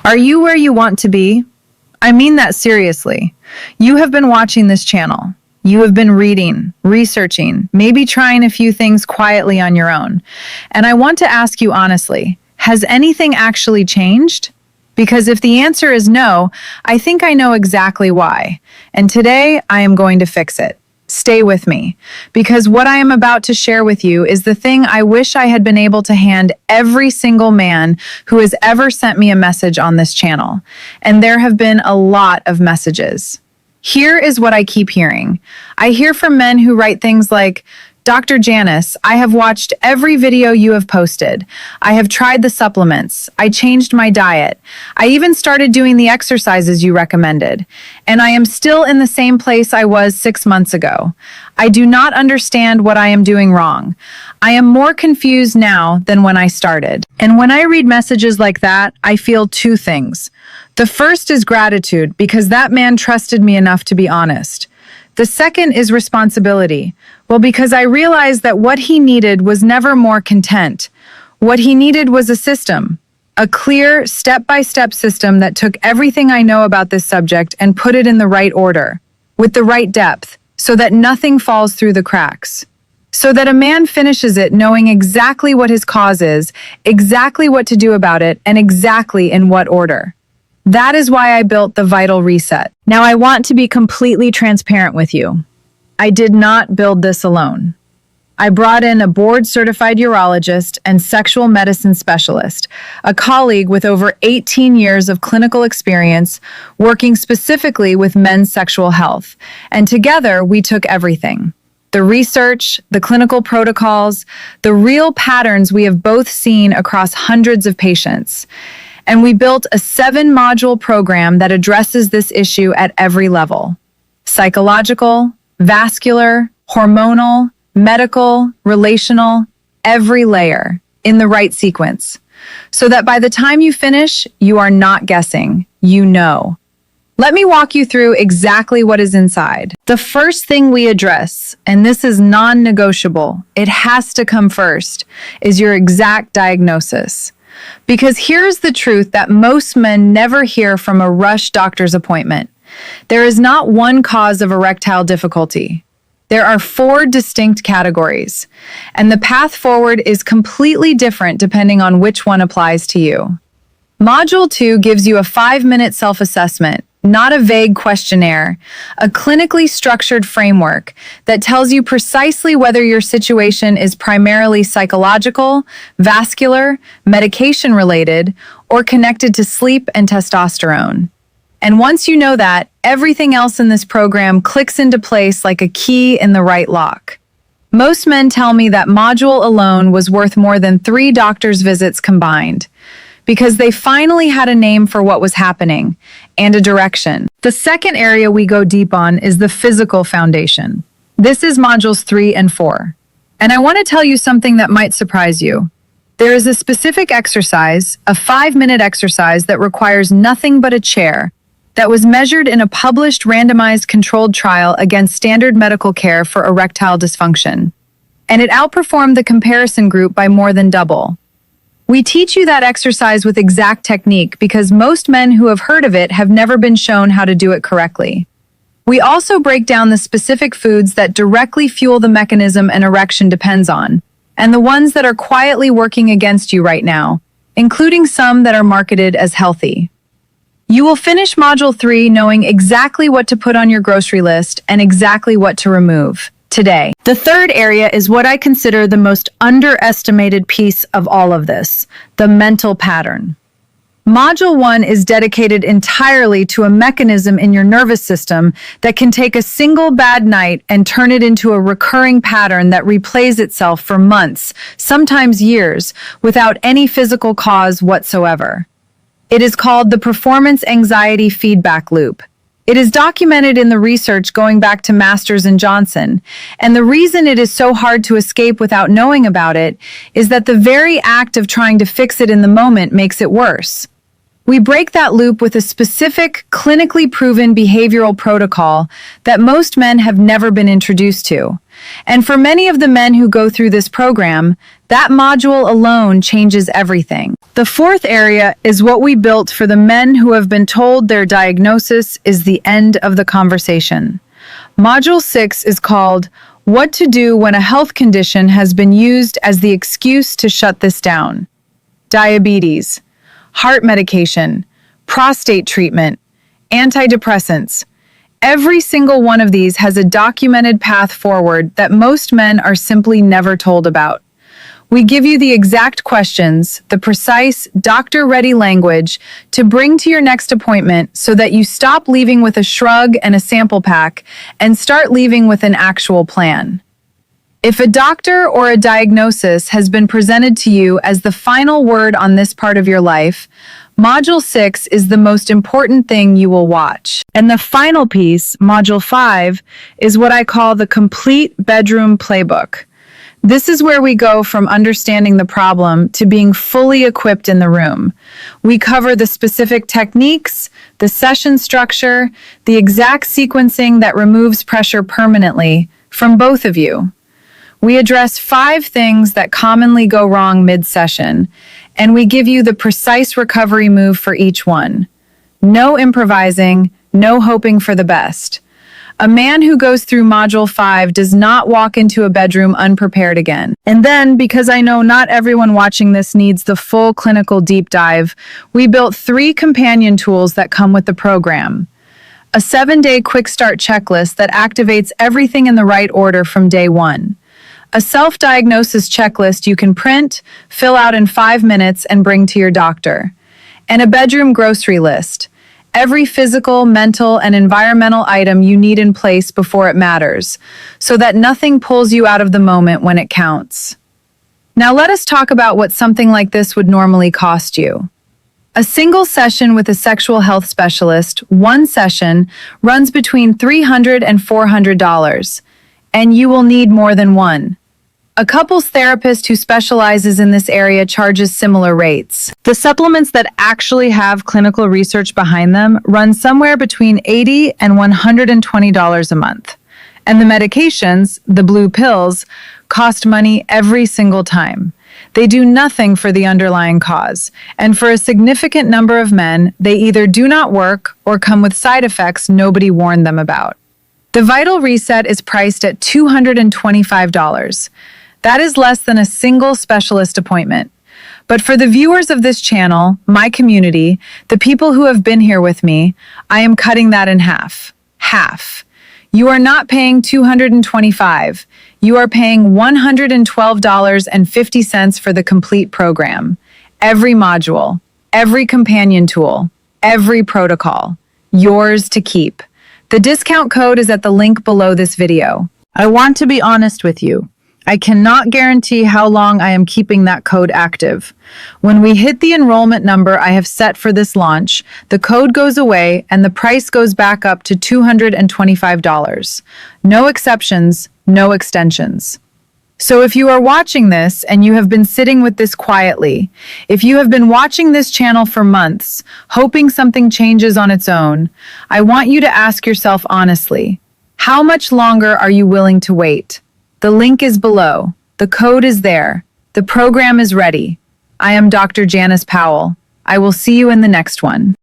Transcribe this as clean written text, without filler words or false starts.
Are you where you want to be? I mean that seriously. You have been watching this channel. You have been reading, researching, maybe trying a few things quietly on your own. And I want to ask you honestly, has anything actually changed? Because if the answer is no, I think I know exactly why. And today I am going to fix it. Stay with me, because what I am about to share with you is the thing I wish I had been able to hand every single man who has ever sent me a message on this channel. And there have been a lot of messages. Here is what I keep hearing. I hear from men who write things like, Dr. Janice, I have watched every video you have posted. I have tried the supplements. I changed my diet. I even started doing the exercises you recommended. And I am still in the same place I was 6 months ago. I do not understand what I am doing wrong. I am more confused now than when I started. And when I read messages like that, I feel two things. The first is gratitude, because that man trusted me enough to be honest. The second is responsibility. Well, because I realized that what he needed was never more content. What he needed was a system, a clear, step-by-step system that took everything I know about this subject and put it in the right order, with the right depth, so that nothing falls through the cracks. So that a man finishes it knowing exactly what his cause is, exactly what to do about it, and exactly in what order. That is why I built the Vital Reset. Now, I want to be completely transparent with you. I did not build this alone. I brought in a board-certified urologist and sexual medicine specialist, a colleague with over 18 years of clinical experience working specifically with men's sexual health. And together, we took everything. The research, the clinical protocols, the real patterns we have both seen across hundreds of patients. And we built a 7-module program that addresses this issue at every level: psychological, vascular, hormonal, medical, relational, every layer, in the right sequence. So that by the time you finish, you are not guessing, you know. Let me walk you through exactly what is inside. The first thing we address, and this is non-negotiable, it has to come first, is your exact diagnosis. Because here's the truth that most men never hear from a rush doctor's appointment. There is not one cause of erectile difficulty. There are 4 distinct categories, and the path forward is completely different depending on which one applies to you. Module 2 gives you a 5-minute self-assessment, not a vague questionnaire, a clinically structured framework that tells you precisely whether your situation is primarily psychological, vascular, medication-related, or connected to sleep and testosterone. And once you know that, everything else in this program clicks into place like a key in the right lock. Most men tell me that module alone was worth more than 3 doctor's visits combined, because they finally had a name for what was happening and a direction. The second area we go deep on is the physical foundation. This is modules 3 and 4. And I want to tell you something that might surprise you. There is a specific exercise, a 5-minute exercise that requires nothing but a chair, that was measured in a published randomized controlled trial against standard medical care for erectile dysfunction. And it outperformed the comparison group by more than double. We teach you that exercise with exact technique because most men who have heard of it have never been shown how to do it correctly. We also break down the specific foods that directly fuel the mechanism an erection depends on, and the ones that are quietly working against you right now, including some that are marketed as healthy. You will finish Module 3 knowing exactly what to put on your grocery list and exactly what to remove today. The third area is what I consider the most underestimated piece of all of this, the mental pattern. Module 1 is dedicated entirely to a mechanism in your nervous system that can take a single bad night and turn it into a recurring pattern that replays itself for months, sometimes years, without any physical cause whatsoever. It is called the performance anxiety feedback loop. It is documented in the research going back to Masters and Johnson, and the reason it is so hard to escape without knowing about it is that the very act of trying to fix it in the moment makes it worse. We break that loop with a specific, clinically proven behavioral protocol that most men have never been introduced to. And for many of the men who go through this program, that module alone changes everything. The fourth area is what we built for the men who have been told their diagnosis is the end of the conversation. Module 6 is called What to Do When a Health Condition Has Been Used as the Excuse to Shut This Down. Diabetes, heart medication, prostate treatment, antidepressants. Every single one of these has a documented path forward that most men are simply never told about. We give you the exact questions, the precise, doctor-ready language to bring to your next appointment so that you stop leaving with a shrug and a sample pack and start leaving with an actual plan. If a doctor or a diagnosis has been presented to you as the final word on this part of your life, Module 6 is the most important thing you will watch. And the final piece, Module 5, is what I call the complete bedroom playbook. This is where we go from understanding the problem to being fully equipped in the room. We cover the specific techniques, the session structure, the exact sequencing that removes pressure permanently from both of you. We address 5 things that commonly go wrong mid-session, and we give you the precise recovery move for each one. No improvising, no hoping for the best. A man who goes through Module 5 does not walk into a bedroom unprepared again. And then, because I know not everyone watching this needs the full clinical deep dive, we built 3 companion tools that come with the program. A 7-day quick start checklist that activates everything in the right order from day 1. A self-diagnosis checklist you can print, fill out in 5 minutes, and bring to your doctor. And a bedroom grocery list. Every physical, mental, and environmental item you need in place before it matters, so that nothing pulls you out of the moment when it counts. Now let us talk about what something like this would normally cost you. A single session with a sexual health specialist, one session, runs between $300 and $400, and you will need more than one. A couples therapist who specializes in this area charges similar rates. The supplements that actually have clinical research behind them run somewhere between $80 and $120 a month. And the medications, the blue pills, cost money every single time. They do nothing for the underlying cause, and for a significant number of men, they either do not work or come with side effects nobody warned them about. The Vital Reset is priced at $225. That is less than a single specialist appointment. But for the viewers of this channel, my community, the people who have been here with me, I am cutting that in half. Half. You are not paying $225. You are paying $112.50 for the complete program. Every module, every companion tool, every protocol. Yours to keep. The discount code is at the link below this video. I want to be honest with you. I cannot guarantee how long I am keeping that code active. When we hit the enrollment number I have set for this launch, the code goes away and the price goes back up to $225. No exceptions, no extensions. So if you are watching this and you have been sitting with this quietly, if you have been watching this channel for months, hoping something changes on its own, I want you to ask yourself honestly, how much longer are you willing to wait? The link is below. The code is there. The program is ready. I am Dr. Janice Powell. I will see you in the next one.